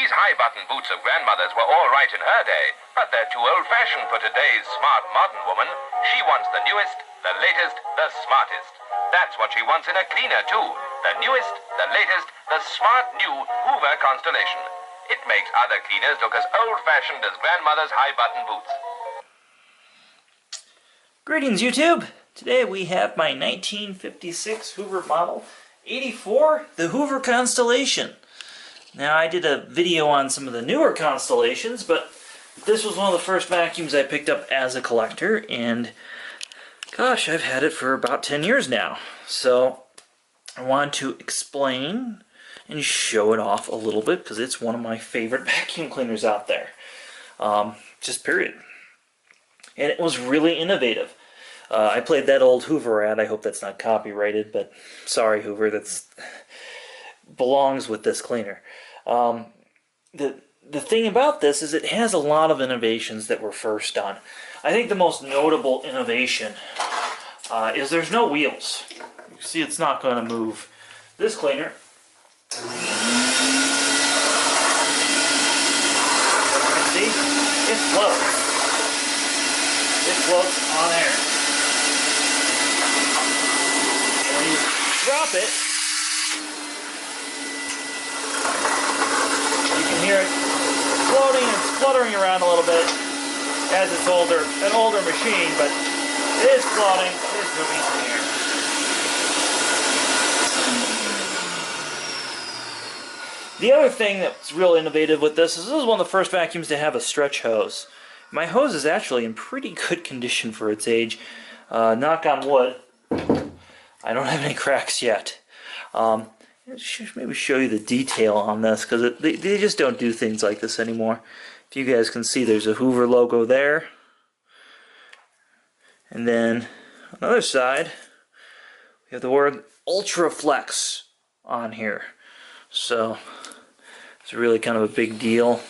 These high-button boots of Grandmother's were all right in her day, but they're too old-fashioned for today's smart modern woman. She wants the newest, the latest, the smartest. That's what she wants in a cleaner, too. The newest, the latest, the smart new Hoover Constellation. It makes other cleaners look as old-fashioned as Grandmother's high-button boots. Greetings, YouTube! Today we have my 1956 Hoover Model 84, the Hoover Constellation. Now, I did a video on some of the newer Constellations, but this was one of the first vacuums I picked up as a collector, and gosh, I've had it for about 10 years now. So I wanted to explain and show it off a little bit, because it's one of my favorite vacuum cleaners out there. Just period. And it was really innovative. I played that old Hoover ad. I hope that's not copyrighted, but sorry, Hoover, that's belongs with this cleaner. The thing about this is it has a lot of innovations that were first done. I think the most notable innovation is there's no wheels. You see, it's not going to move. This cleaner, you can see, it floats. It floats on air. When you drop it, you can hear it floating and fluttering around a little bit as it's an older machine, but it is floating, it is moving in the air. The other thing that's real innovative with this is one of the first vacuums to have a stretch hose. My hose is actually in pretty good condition for its age. Knock on wood, I don't have any cracks yet. Maybe show you the detail on this, because they just don't do things like this anymore. If you guys can see, there's a Hoover logo there. And then on the other side, we have the word Ultra Flex on here. So it's really kind of a big deal.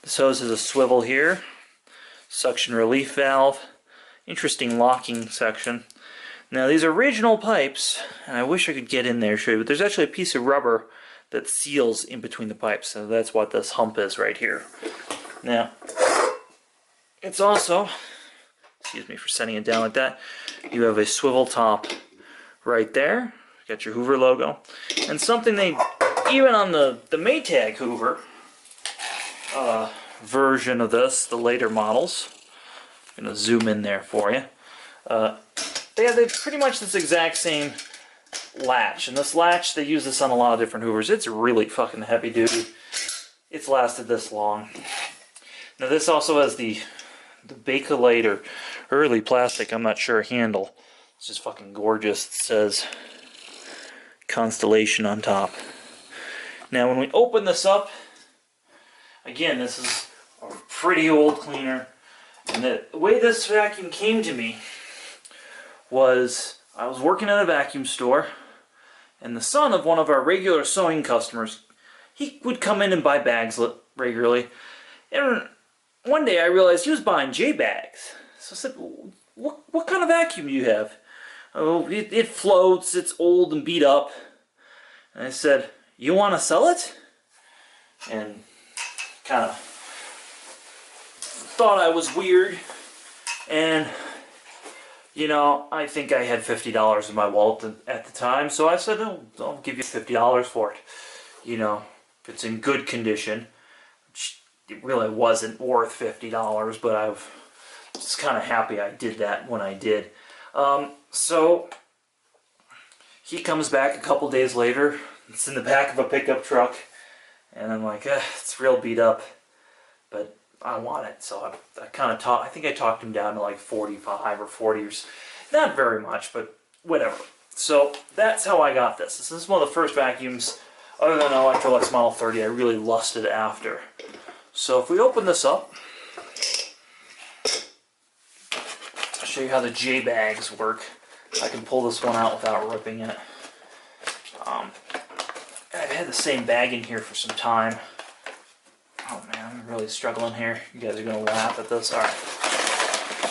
This hose has a swivel here, suction relief valve, interesting locking section. Now, these original pipes, and I wish I could get in there and show you, but there's actually a piece of rubber that seals in between the pipes, so that's what this hump is right here. Now, it's also, excuse me for setting it down like that, you have a swivel top right there, got your Hoover logo, and something they, even on the Maytag Hoover version of this, the later models, I'm going to zoom in there for you, they pretty much this exact same latch, and this latch, they use this on a lot of different Hoovers. It's really fucking heavy duty. It's lasted this long. Now this also has the Bakelite or early plastic, I'm not sure, handle. It's just fucking gorgeous. It says Constellation on top. Now when we open this up, again, this is a pretty old cleaner, and the way this vacuum came to me was I was working at a vacuum store, and the son of one of our regular sewing customers, he would come in and buy bags regularly. And one day I realized he was buying J bags. So I said, what kind of vacuum do you have? Oh, it floats, it's old and beat up. And I said, you want to sell it? And kind of thought I was weird, and you know, I think I had $50 in my wallet at the time, so I said, oh, I'll give you $50 for it. You know, if it's in good condition, which it really wasn't worth $50, but I was kind of happy I did that when I did. So he comes back a couple days later. It's in the back of a pickup truck, and I'm like, it's real beat up, but I want it. So I kind of I think I talked him down to like 45 or 40 or not very much, but whatever. So that's how I got this. This is one of the first vacuums, other than Electrolux Model 30, I really lusted after. So if we open this up, I'll show you how the J bags work. I can pull this one out without ripping it. I've had the same bag in here for some time. Oh man, I'm really struggling here. You guys are going to laugh at this. Alright.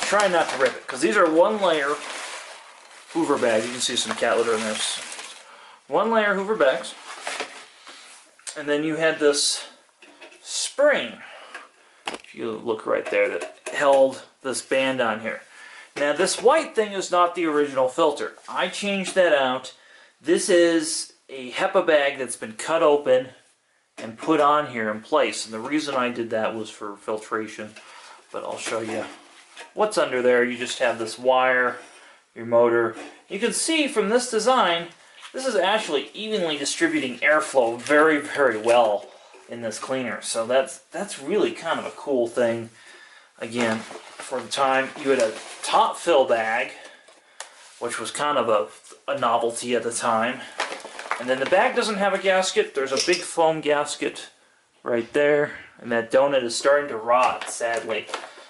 Try not to rip it, because these are one layer Hoover bags. You can see some cat litter in there. One layer Hoover bags. And then you had this spring, if you look right there, that held this band on here. Now this white thing is not the original filter. I changed that out. This is a HEPA bag that's been cut open and put on here in place. And the reason I did that was for filtration. But I'll show you what's under there. You just have this wire, your motor. You can see from this design, this is actually evenly distributing airflow very, very well in this cleaner. So that's really kind of a cool thing. Again, for the time, you had a top fill bag, which was kind of a novelty at the time. And then the bag doesn't have a gasket. There's a big foam gasket right there. And that donut is starting to rot, sadly.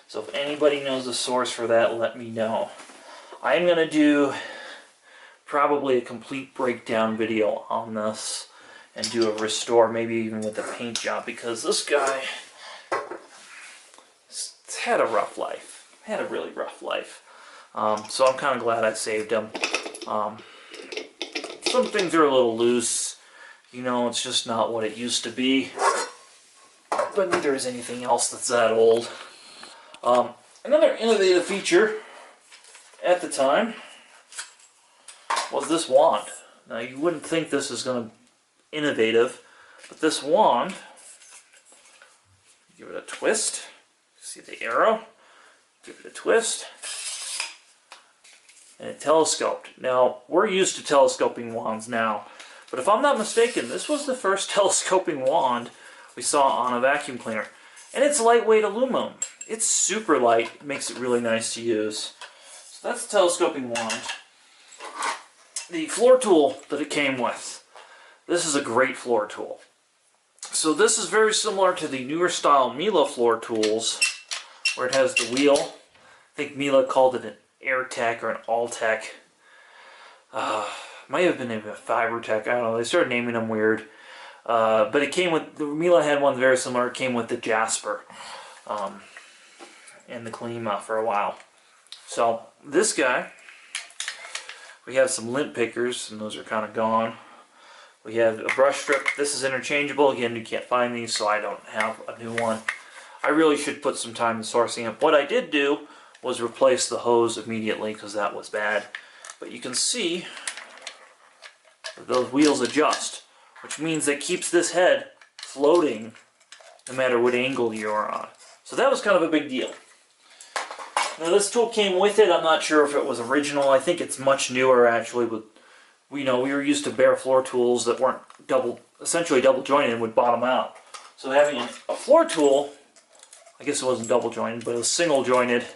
So if anybody knows the source for that, let me know. I'm going to do probably a complete breakdown video on this and do a restore, maybe even with the paint job, because this guy had a rough life. Had a really rough life. So I'm kind of glad I saved him. Some things are a little loose. You know, it's just not what it used to be. But neither is anything else that's that old. Another innovative feature at the time was this wand. Now you wouldn't think this is going to be innovative, but this wand, give it a twist. See the arrow? Give it a twist. And it telescoped. Now, we're used to telescoping wands now, but if I'm not mistaken, this was the first telescoping wand we saw on a vacuum cleaner. And it's lightweight aluminum. It's super light. It makes it really nice to use. So that's the telescoping wand. The floor tool that it came with. This is a great floor tool. So this is very similar to the newer style Miele floor tools, where it has the wheel. I think Miele called it an AirTech or an Alltech. Might have been a FiberTech. I don't know. They started naming them weird. But it came with, the Miele had one very similar. It came with the Jasper and the Klima for a while. So this guy, we have some lint pickers, and those are kind of gone. We have a brush strip. This is interchangeable. Again, you can't find these, so I don't have a new one. I really should put some time in sourcing it. What I did do was replace the hose immediately, because that was bad. But you can see that those wheels adjust, which means that keeps this head floating no matter what angle you're on. So that was kind of a big deal. Now this tool came with it. I'm not sure if it was original. I think it's much newer actually. But we were used to bare floor tools that weren't essentially double jointed and would bottom out. So having a floor tool, I guess it wasn't double jointed, but it was single jointed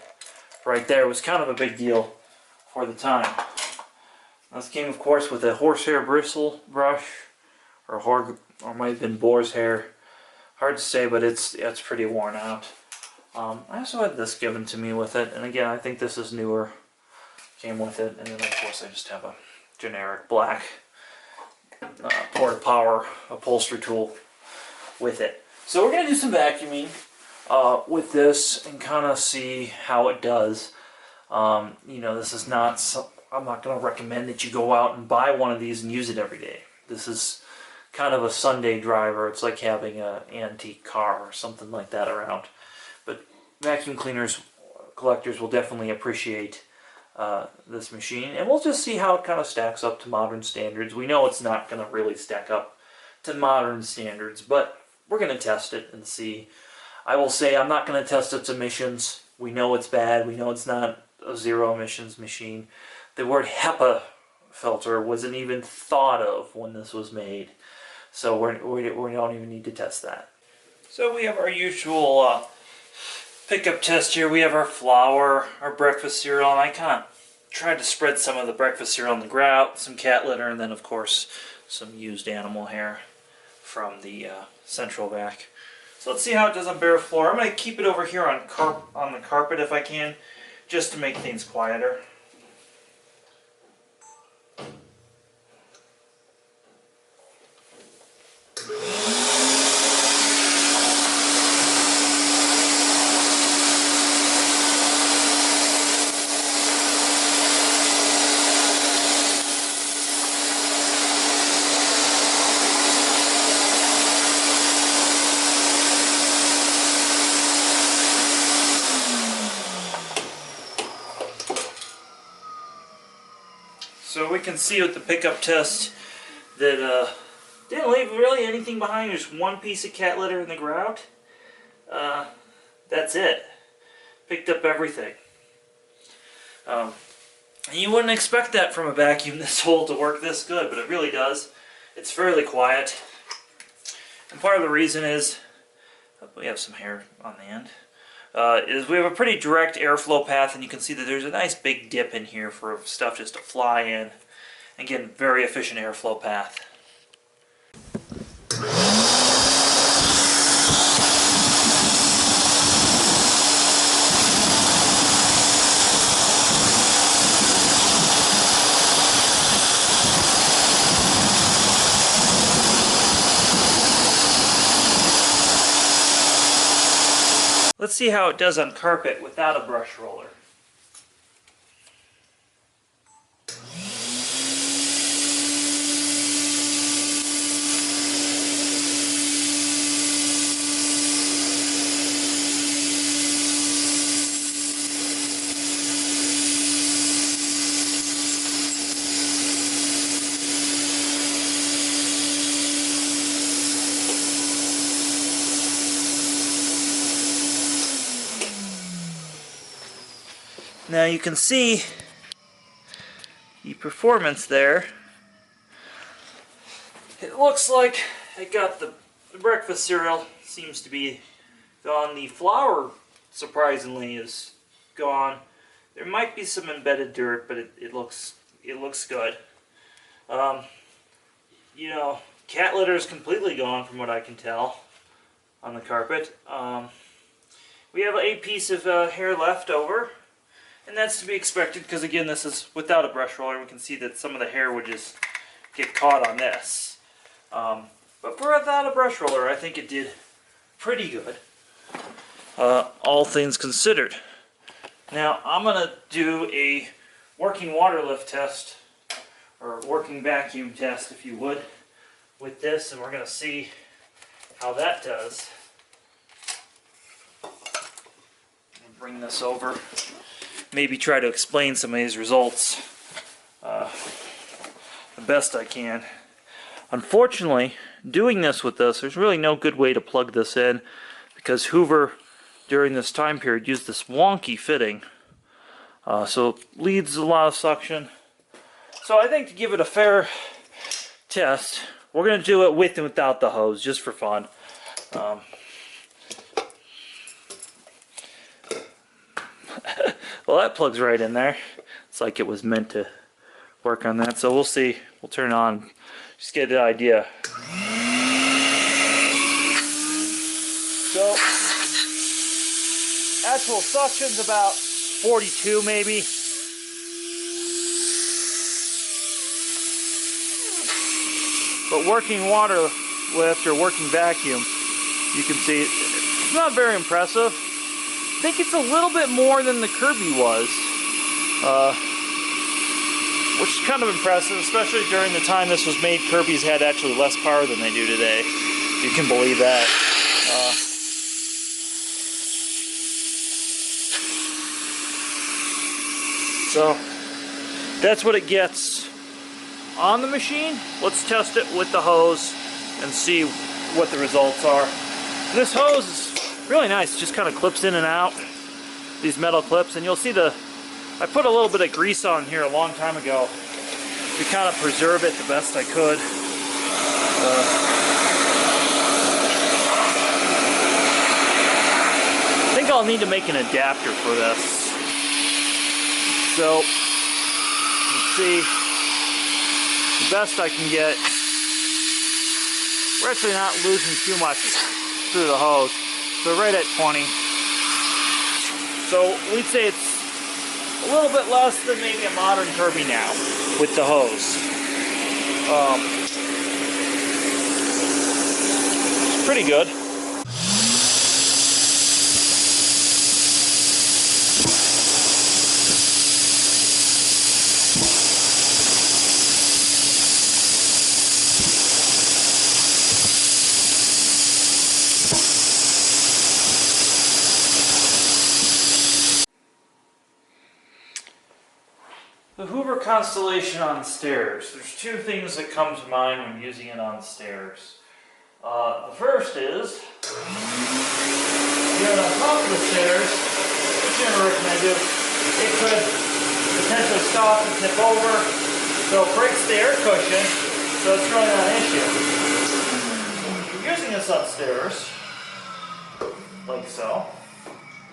right there, was kind of a big deal for the time. This came, of course, with a horsehair bristle brush, or might have been boar's hair. Hard to say, but it's pretty worn out. I also had this given to me with it, and again, I think this is newer. Came with it, and then of course I just have a generic black Porta Power upholstery tool with it. So we're going to do some vacuuming with this and kind of see how it does. This is not, I'm not going to recommend that you go out and buy one of these and use it every day. This is kind of a Sunday driver. It's like having an antique car or something like that around. But vacuum collectors will definitely appreciate this machine, and we'll just see how it kind of stacks up to modern standards. We know it's not going to really stack up to modern standards, but we're going to test it and see. I will say I'm not going to test its emissions. We know it's bad. We know it's not a zero emissions machine. The word HEPA filter wasn't even thought of when this was made, so we don't even need to test that. So we have our usual pickup test here. We have our flour, our breakfast cereal, and I kind of tried to spread some of the breakfast cereal on the grout, some cat litter, and then of course some used animal hair from the central vac. So let's see how it does on bare floor. I'm going to keep it over here on the carpet if I can, just to make things quieter. can see with the pickup test that didn't leave really anything behind. There's one piece of cat litter in the grout. That's it. Picked up everything. And you wouldn't expect that from a vacuum this old to work this good, but it really does. It's fairly quiet. And part of the reason is, we have some hair on the end, is we have a pretty direct airflow path, and you can see that there's a nice big dip in here for stuff just to fly in. Again, very efficient airflow path. Let's see how it does on carpet without a brush roller. Now you can see the performance there. It looks like I got the breakfast cereal seems to be gone. The flour, surprisingly, is gone. There might be some embedded dirt, but it looks good. You know, cat litter is completely gone from what I can tell on the carpet. We have a piece of hair left over. And that's to be expected because, again, this is without a brush roller. We can see that some of the hair would just get caught on this. But for without a brush roller, I think it did pretty good, all things considered. Now, I'm going to do a working water lift test, or working vacuum test, if you would, with this, and we're going to see how that does. And bring this over. Maybe try to explain some of these results the best I can. Unfortunately, doing this with this, there's really no good way to plug this in because Hoover, during this time period, used this wonky fitting. So it leads a lot of suction. So I think to give it a fair test, we're going to do it with and without the hose, just for fun. Well, that plugs right in there. It's like it was meant to work on that. So we'll see. We'll turn it on. Just get an idea. So, actual suction's about 42 maybe. But working water lift or working vacuum, you can see it's not very impressive. I think it's a little bit more than the Kirby was, which is kind of impressive, especially during the time this was made. Kirby's had actually less power than they do today, if you can believe that. So that's what it gets on the machine. Let's test it with the hose and see what the results are. And this hose is really nice. It just kind of clips in and out, these metal clips, and you'll see I put a little bit of grease on here a long time ago to kind of preserve it the best I could. I think I'll need to make an adapter for this. So, let's see, the best I can get. We're actually not losing too much through the hose. So right at 20. So we'd say it's a little bit less than maybe a modern Kirby now with the hose. It's pretty good. The Hoover Hoover Constellation on stairs. There's two things that come to mind when using it on stairs. The first is, you're on top of the stairs, which I never recommend do. It could potentially stop and tip over, so it breaks the air cushion, so it's really not an issue. If you're using this on stairs, like so,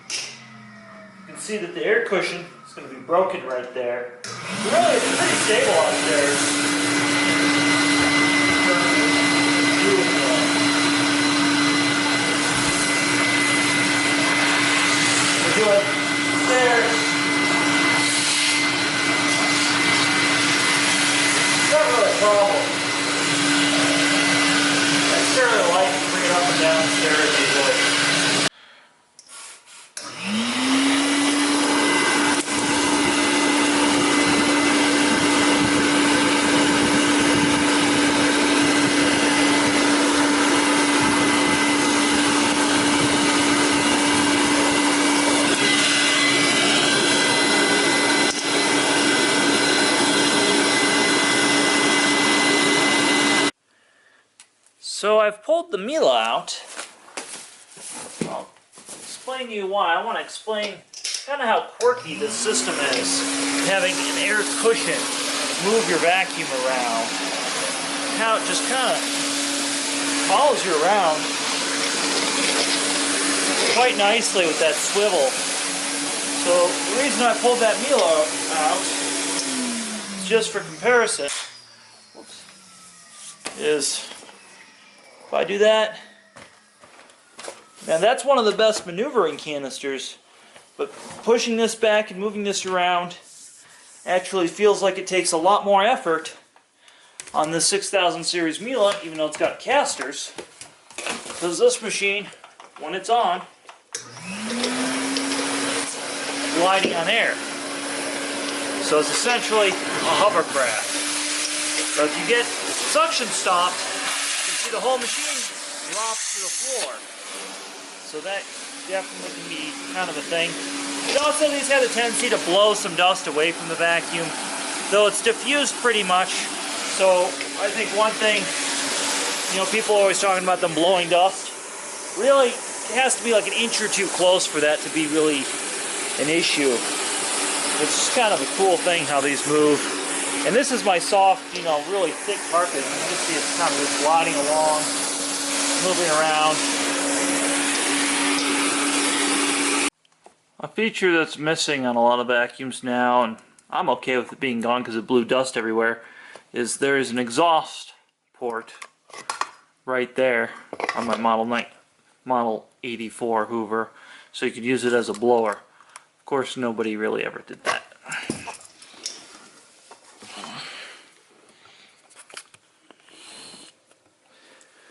you can see that the air cushion is going to be broken right there. But really, it's pretty stable on stairs. We're doing stairs. It's not really a problem. It's fairly light to bring it up and down stairs easily. So I've pulled the Mila out. I'll explain to you why. I want to explain kind of how quirky this system is. Having an air cushion move your vacuum around. How it just kind of follows you around quite nicely with that swivel. So the reason I pulled that Mila out, just for comparison, is if I do that, now that's one of the best maneuvering canisters, but pushing this back and moving this around actually feels like it takes a lot more effort on this 6000 series Mila, even though it's got casters, because this machine, when it's on, it's gliding on air. So it's essentially a hovercraft. So if you get suction stopped, the whole machine drops to the floor. So that definitely can be kind of a thing. It also, these have a tendency to blow some dust away from the vacuum, though it's diffused pretty much. So I think one thing, you know, people are always talking about them blowing dust. Really, it has to be like an inch or two close for that to be really an issue. It's just kind of a cool thing how these move. And this is my soft, you know, really thick carpet. You can just see it's kind of just gliding along, moving around. A feature that's missing on a lot of vacuums now, and I'm okay with it being gone because it blew dust everywhere, is there is an exhaust port right there on my Model 84 Hoover, so you could use it as a blower. Of course, nobody really ever did that.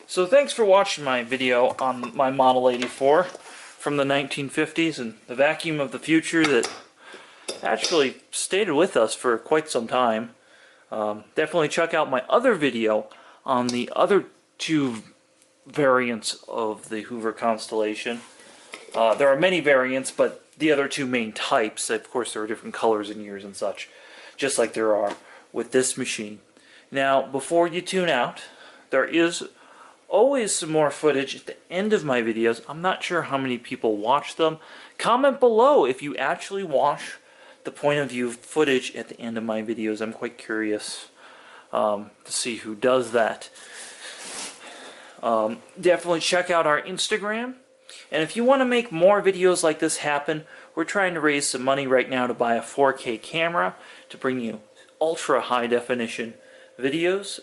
So thanks for watching my video on my Model 84 from the 1950s and the vacuum of the future that actually stayed with us for quite some time. Definitely check out my other video on the other two variants of the Hoover Constellation. There are many variants, but the other two main types, of course there are different colors and years and such, just like there are with this machine. Now, before you tune out, there is always some more footage at the end of my videos. I'm not sure how many people watch them. Comment below if you actually watch the point of view footage at the end of my videos. I'm quite curious to see who does that. Definitely check out our Instagram. And if you want to make more videos like this happen, we're trying to raise some money right now to buy a 4K camera to bring you ultra high definition videos.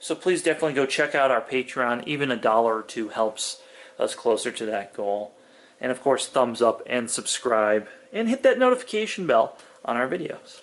So please definitely go check out our Patreon. Even $1 or $2 helps us closer to that goal. And of course, thumbs up and subscribe. And hit that notification bell on our videos.